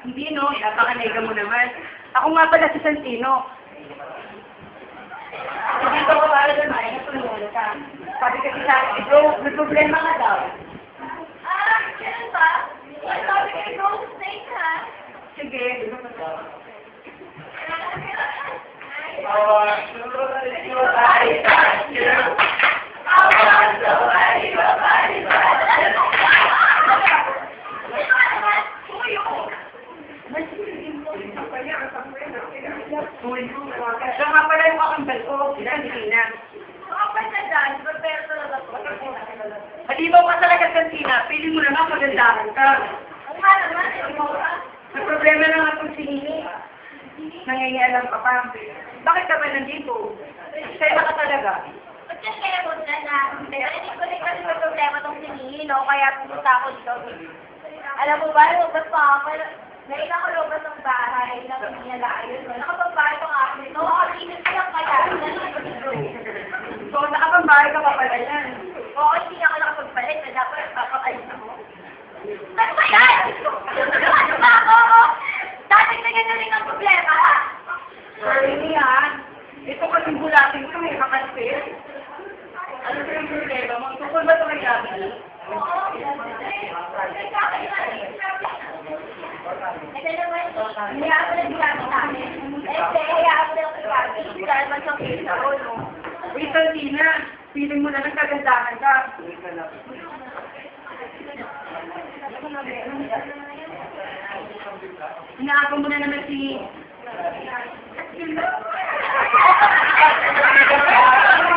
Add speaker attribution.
Speaker 1: Hindi, no? Napakanega mo naman. Ako nga pala si Santino. Dito ko para naman, natulungan ka. Sabi kasi sa akin, bro, may problema ka daw.
Speaker 2: Ganun ba? Sabi ko, ikaw sa snake, ha?
Speaker 1: Sige. Siya nga pala yung kakambal ko, sila, hindi na.
Speaker 2: Kapag na dyan, prepare talaga po.
Speaker 1: Malibaw ka talaga, Santina. Pili mo na nga, magandahan ka.
Speaker 2: Ang nga naman, ikaw ka.
Speaker 1: May problema na nga itong si Nini. Nangingialam ka pa. Bakit ka ba nandito? Kaya ka talaga.
Speaker 2: Ba't yan kaya mo na na? Pero hindi ko rin kasi may problema tong siningin, no? Kaya pumunta ako dito. Alam mo ba, lubat pa ako. Nailang ko lubat ng bahay. Nailang ko niya laayos. Nakapagbahay ko nga ako nito. Ako linis lang kaya.
Speaker 1: So, nakapambahay ka pa pala yan.
Speaker 2: Oo, hindi ako nakapagbalik. Na dapat papakalis ako. Ano ba yan? Ano ba ako? Dati ganyan na rin ang problema, ha?
Speaker 1: Sorry niya. Ito kasing bulating ko, may kakalpit. Ano ba yung problema mo? Tukol ba ito kay Gabi?
Speaker 2: Oo. Ito naman, hayaan mo na ginamit namin. Hayaan mo na yung ginamit. Dahil man siyang case ako, no?
Speaker 1: Uy, Santina, feeling mo na nagkagandahan ka. Inaagaw mo na naman si...